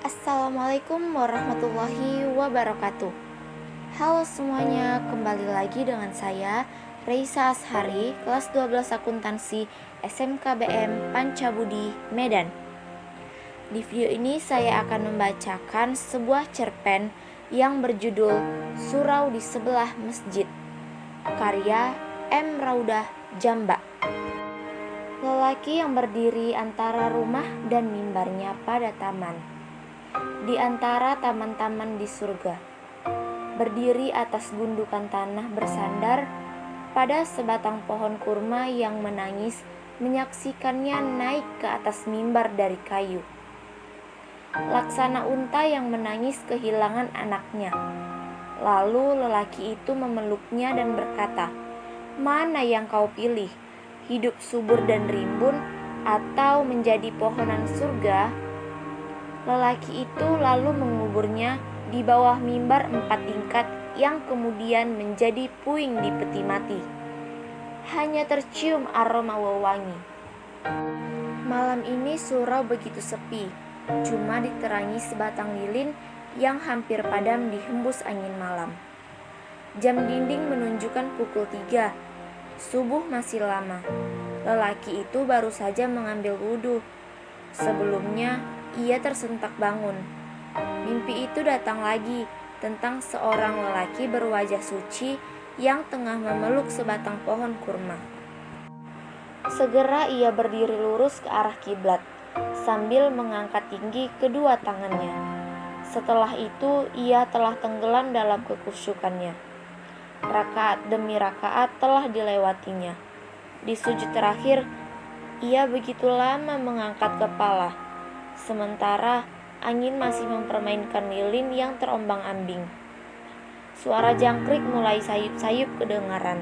Assalamualaikum warahmatullahi wabarakatuh. Halo semuanya, kembali lagi dengan saya Reisa Ashari, kelas 12 akuntansi SMKBM Pancabudi, Medan. Di video ini saya akan membacakan sebuah cerpen yang berjudul Surau di Sebelah Masjid, karya M. Raudah Jamba. Lelaki yang berdiri antara rumah dan mimbarnya pada taman. Di antara taman-taman di surga, berdiri atas gundukan tanah bersandar pada sebatang pohon kurma yang menangis menyaksikannya naik ke atas mimbar dari kayu. Laksana unta yang menangis kehilangan anaknya. Lalu lelaki itu memeluknya dan berkata, "Mana yang kau pilih, hidup subur dan rimbun atau menjadi pohonan surga?" Lelaki itu lalu menguburnya di bawah mimbar 4 tingkat yang kemudian menjadi puing di peti mati. Hanya tercium aroma wewangi. Malam ini surau begitu sepi, cuma diterangi sebatang lilin yang hampir padam dihembus angin malam. Jam dinding menunjukkan pukul 3. Subuh masih lama. Lelaki itu baru saja mengambil wudhu. Sebelumnya, ia tersentak bangun. Mimpi itu datang lagi tentang seorang lelaki berwajah suci yang tengah memeluk sebatang pohon kurma. Segera ia berdiri lurus ke arah kiblat sambil mengangkat tinggi kedua tangannya. Setelah itu ia telah tenggelam dalam kekhusyukannya. Rakaat demi rakaat telah dilewatinya. Di sujud terakhir, ia begitu lama mengangkat kepala, sementara angin masih mempermainkan lilin yang terombang-ambing. Suara jangkrik mulai sayup-sayup kedengaran.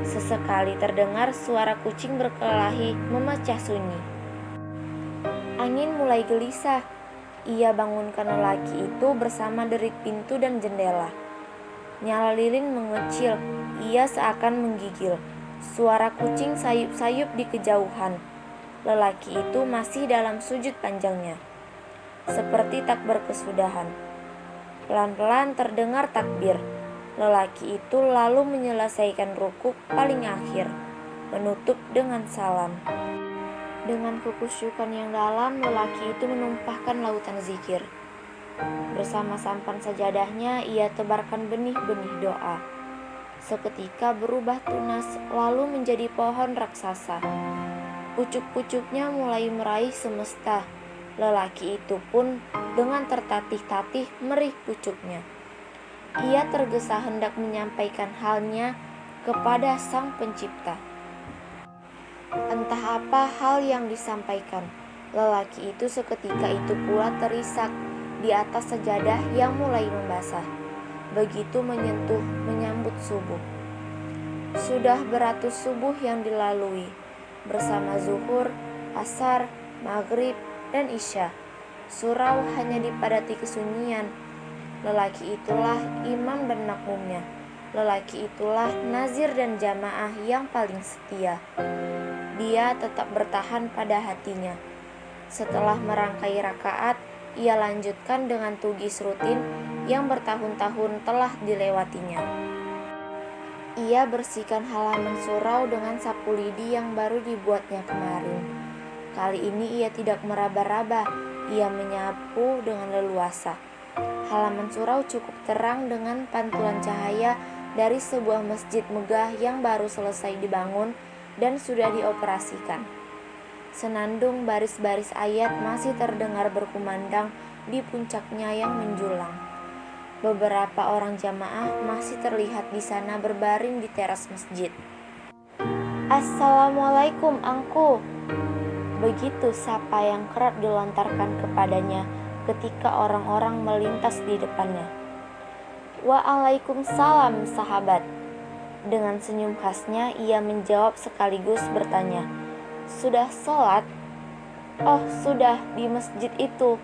Sesekali terdengar suara kucing berkelahi memecah sunyi. Angin mulai gelisah. Ia bangunkan lelaki itu bersama derit pintu dan jendela. Nyala lilin mengecil. Ia seakan menggigil. Suara kucing sayup-sayup di kejauhan. Lelaki itu masih dalam sujud panjangnya, seperti tak berkesudahan. Pelan-pelan terdengar takbir. Lelaki itu lalu menyelesaikan rukuk paling akhir, menutup dengan salam. Dengan kekhusyukan yang dalam, lelaki itu menumpahkan lautan zikir. Bersama sampan sajadahnya, ia tebarkan benih-benih doa. Seketika berubah tunas, lalu menjadi pohon raksasa. Pucuk-pucuknya mulai meraih semesta. Lelaki itu pun dengan tertatih-tatih merih pucuknya. Ia tergesa hendak menyampaikan halnya kepada Sang Pencipta. Entah apa hal yang disampaikan. Lelaki itu seketika itu pula terisak di atas sajadah yang mulai membasah. Begitu menyambut subuh. Sudah beratus subuh yang dilalui, bersama zuhur, asar, maghrib, dan isya. Surau hanya dipadati kesunyian. Lelaki itulah imam dan makmumnya. Lelaki itulah nazir dan jamaah yang paling setia. Dia tetap bertahan pada hatinya. Setelah merangkai rakaat, ia lanjutkan dengan tugis rutin yang bertahun-tahun telah dilewatinya. Ia bersihkan halaman surau dengan sapu lidi yang baru dibuatnya kemarin. Kali ini ia tidak meraba-raba, ia menyapu dengan leluasa. Halaman surau cukup terang dengan pantulan cahaya dari sebuah masjid megah yang baru selesai dibangun dan sudah dioperasikan. Senandung baris-baris ayat masih terdengar berkumandang di puncaknya yang menjulang. Beberapa orang jamaah masih terlihat di sana berbaring di teras masjid. "Assalamualaikum, Angku." Begitu sapa yang kerap dilontarkan kepadanya ketika orang-orang melintas di depannya. "Waalaikumsalam, sahabat." Dengan senyum khasnya ia menjawab sekaligus bertanya, "Sudah sholat?" "Oh, sudah, di masjid itu."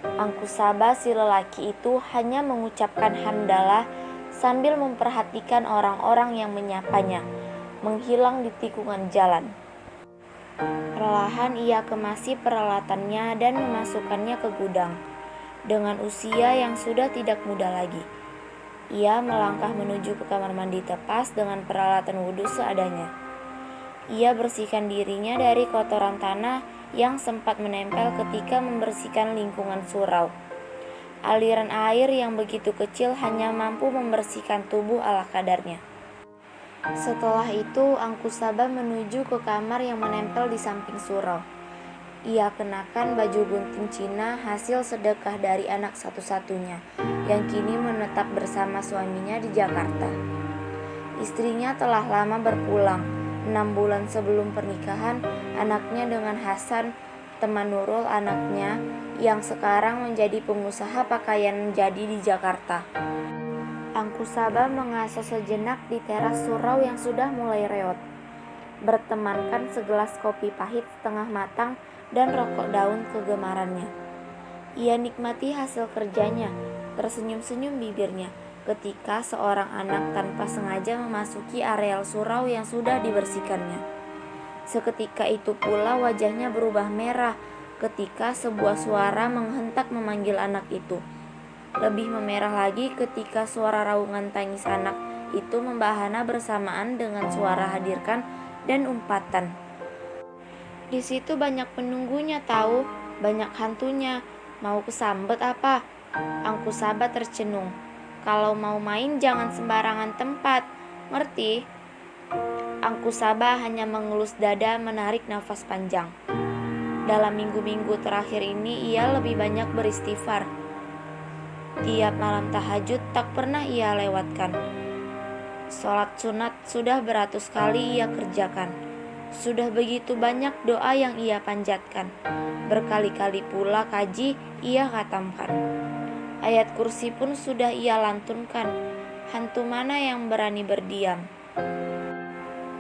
Angku Saba si lelaki itu hanya mengucapkan hamdalah sambil memperhatikan orang-orang yang menyapanya, menghilang di tikungan jalan. Perlahan ia kemasi peralatannya dan memasukkannya ke gudang. Dengan usia yang sudah tidak muda lagi, ia melangkah menuju ke kamar mandi tepas dengan peralatan wudhu seadanya. Ia bersihkan dirinya dari kotoran tanah yang sempat menempel ketika membersihkan lingkungan surau. Aliran air yang begitu kecil hanya mampu membersihkan tubuh ala kadarnya. Setelah itu, Angkusaba menuju ke kamar yang menempel di samping surau. Ia kenakan baju gunting Cina hasil sedekah dari anak satu-satunya yang kini menetap bersama suaminya di Jakarta. Istrinya telah lama berpulang. 6 bulan sebelum pernikahan, anaknya dengan Hasan, teman Nurul anaknya, yang sekarang menjadi pengusaha pakaian jadi di Jakarta. Angkusaba mengaso sejenak di teras surau yang sudah mulai reot, bertemankan segelas kopi pahit setengah matang dan rokok daun kegemarannya. Ia nikmati hasil kerjanya, tersenyum-senyum bibirnya, ketika seorang anak tanpa sengaja memasuki areal surau yang sudah dibersihkannya. Seketika itu pula wajahnya berubah merah ketika sebuah suara menghentak memanggil anak itu. Lebih memerah lagi ketika suara raungan tangis anak itu membahana bersamaan dengan suara hadirkan dan umpatan. Di situ banyak penunggunya tahu, banyak hantunya. Mau kesambet apa? Angkusaba tercenung. Kalau mau main jangan sembarangan tempat, ngerti? Angkusaba hanya mengelus dada menarik nafas panjang. Dalam minggu-minggu terakhir ini ia lebih banyak beristighfar. Tiap malam tahajud tak pernah ia lewatkan. Sholat sunat sudah beratus kali ia kerjakan. Sudah begitu banyak doa yang ia panjatkan. Berkali-kali pula kaji ia khatamkan. Ayat kursi pun sudah ia lantunkan. Hantu mana yang berani berdiam?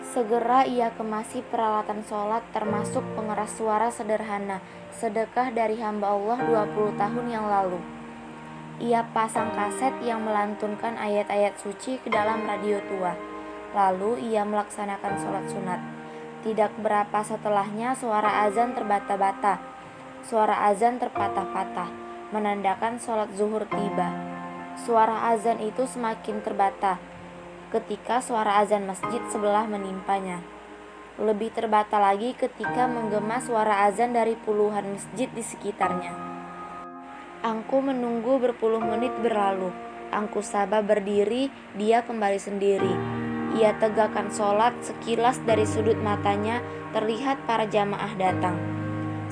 Segera ia kemasi peralatan sholat termasuk pengeras suara sederhana, sedekah dari hamba Allah 20 tahun yang lalu. Ia pasang kaset yang melantunkan ayat-ayat suci ke dalam radio tua. Lalu ia melaksanakan sholat sunat. Tidak berapa setelahnya suara azan terbata-bata. Suara azan terpatah-patah, menandakan sholat zuhur tiba. Suara azan itu semakin terbata ketika suara azan masjid sebelah menimpanya. Lebih terbata lagi ketika menggema suara azan dari puluhan masjid di sekitarnya. Angku menunggu berpuluh menit berlalu. Angkusaba berdiri, dia kembali sendiri. Ia tegakkan sholat, sekilas dari sudut matanya terlihat para jamaah datang.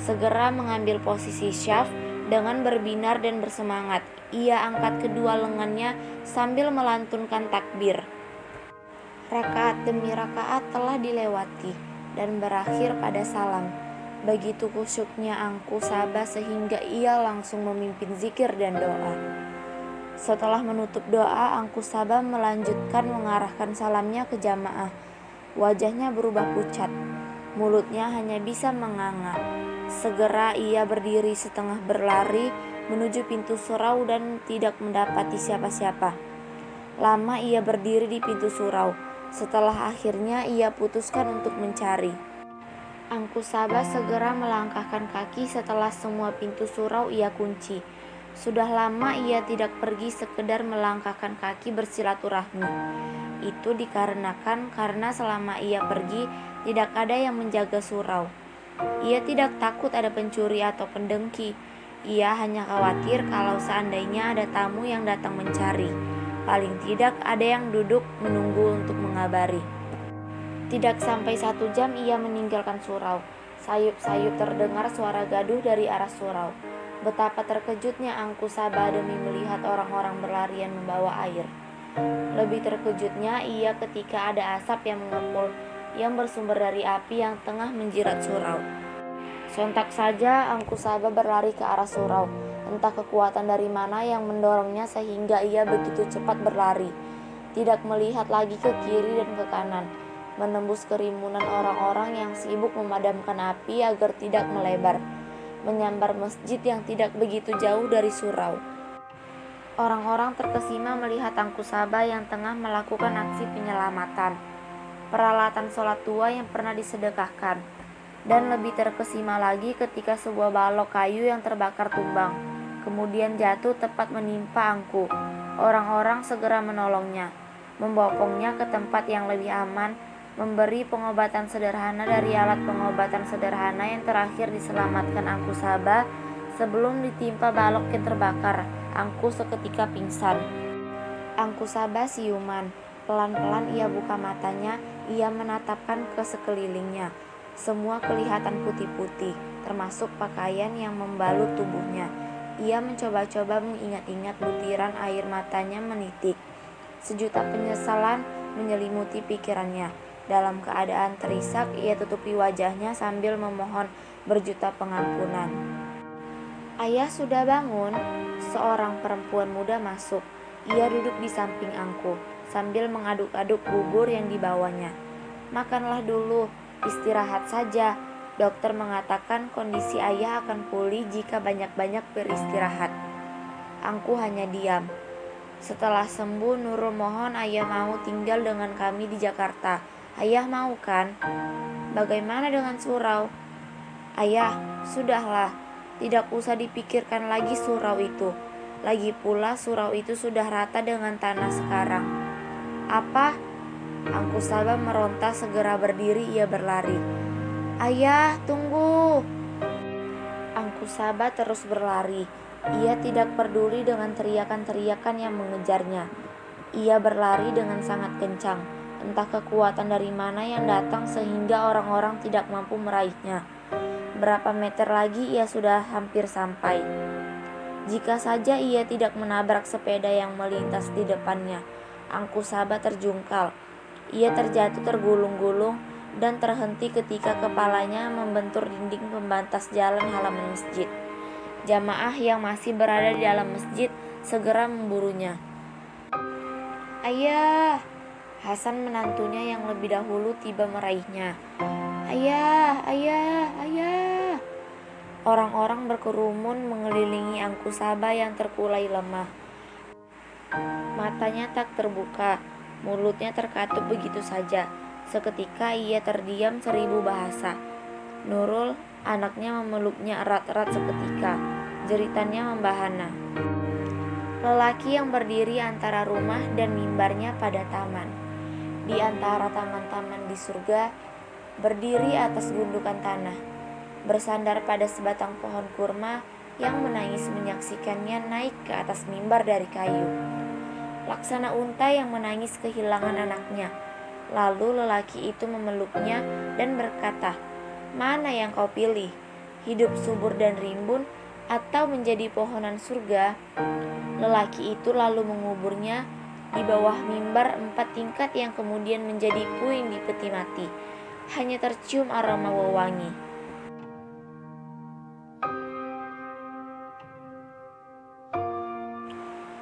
Segera mengambil posisi syaf dengan berbinar dan bersemangat. Ia angkat kedua lengannya sambil melantunkan takbir. Rakaat demi rakaat telah dilewati dan berakhir pada salam. Begitu kusyuknya Angkusaba sehingga ia langsung memimpin zikir dan doa. Setelah menutup doa, Angkusaba melanjutkan mengarahkan salamnya ke jamaah. Wajahnya berubah pucat, mulutnya hanya bisa menganga. Segera ia berdiri setengah berlari menuju pintu surau dan tidak mendapati siapa-siapa. Lama ia berdiri di pintu surau. Setelah akhirnya ia putuskan untuk mencari. Angkusaba segera melangkahkan kaki setelah semua pintu surau ia kunci. Sudah lama ia tidak pergi sekedar melangkahkan kaki bersilaturahmi. Itu dikarenakan karena selama ia pergi tidak ada yang menjaga surau. Ia tidak takut ada pencuri atau pendengki. Ia hanya khawatir kalau seandainya ada tamu yang datang mencari. Paling tidak ada yang duduk menunggu untuk mengabari. Tidak sampai 1 jam ia meninggalkan surau. Sayup-sayup terdengar suara gaduh dari arah surau. Betapa terkejutnya Angkusaba demi melihat orang-orang berlarian membawa air. Lebih terkejutnya ia ketika ada asap yang mengepul yang bersumber dari api yang tengah menjirat surau. Sontak saja Angkusaba berlari ke arah surau. Entah kekuatan dari mana yang mendorongnya sehingga ia begitu cepat berlari. Tidak melihat lagi ke kiri dan ke kanan. Menembus kerumunan orang-orang yang sibuk memadamkan api agar tidak melebar, menyambar masjid yang tidak begitu jauh dari surau. Orang-orang terkesima melihat Angkusaba yang tengah melakukan aksi penyelamatan peralatan sholat tua yang pernah disedekahkan. Dan lebih terkesima lagi ketika sebuah balok kayu yang terbakar tumbang, kemudian jatuh tepat menimpa Angku. Orang-orang segera menolongnya, membopongnya ke tempat yang lebih aman, memberi pengobatan sederhana dari alat pengobatan sederhana yang terakhir diselamatkan Angku Saba sebelum ditimpa balok yang terbakar. Angku seketika pingsan. Angku Saba siuman. Pelan-pelan ia buka matanya, ia menatapkan ke sekelilingnya. Semua kelihatan putih-putih, termasuk pakaian yang membalut tubuhnya. Ia mencoba-coba mengingat-ingat, butiran air matanya menitik. Sejuta penyesalan menyelimuti pikirannya. Dalam keadaan terisak, ia tutupi wajahnya sambil memohon berjuta pengampunan. "Ayah sudah bangun." Seorang perempuan muda masuk. Ia duduk di samping Angku sambil mengaduk-aduk bubur yang dibawanya. "Makanlah dulu, istirahat saja. Dokter mengatakan kondisi ayah akan pulih jika banyak-banyak beristirahat." Angku hanya diam. "Setelah sembuh, Nurul mohon ayah mau tinggal dengan kami di Jakarta. Ayah mau kan?" "Bagaimana dengan surau?" "Ayah, sudahlah. Tidak usah dipikirkan lagi surau itu. Lagi pula surau itu sudah rata dengan tanah sekarang." "Apa?" Angku Saba meronta, segera berdiri ia berlari. "Ayah, tunggu!" Angku Saba terus berlari. Ia tidak peduli dengan teriakan-teriakan yang mengejarnya. Ia berlari dengan sangat kencang. Entah kekuatan dari mana yang datang sehingga orang-orang tidak mampu meraihnya. Berapa meter lagi ia sudah hampir sampai. Jika saja ia tidak menabrak sepeda yang melintas di depannya. Angku Saba terjungkal. Ia terjatuh tergulung-gulung dan terhenti ketika kepalanya membentur dinding pembatas jalan halaman masjid. Jamaah yang masih berada di dalam masjid segera memburunya. "Ayah!" Hasan menantunya yang lebih dahulu tiba meraihnya. "Ayah, ayah, ayah!" Orang-orang berkerumun mengelilingi Angku Saba yang terkulai lemah. Matanya tak terbuka, mulutnya terkatup begitu saja. Seketika ia terdiam 1000 bahasa. Nurul, anaknya, memeluknya erat-erat seketika. Jeritannya membahana. Lelaki yang berdiri antara rumah dan mimbarnya pada taman. Di antara taman-taman di surga, berdiri atas gundukan tanah, bersandar pada sebatang pohon kurma yang menangis menyaksikannya naik ke atas mimbar dari kayu. Laksana unta yang menangis kehilangan anaknya. Lalu lelaki itu memeluknya dan berkata, "Mana yang kau pilih? Hidup subur dan rimbun atau menjadi pohonan surga?" Lelaki itu lalu menguburnya di bawah mimbar 4 tingkat yang kemudian menjadi puing di peti mati. Hanya tercium aroma wewangi.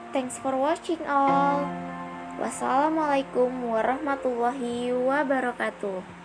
Thanks for watching all. Wassalamualaikum warahmatullahi wabarakatuh.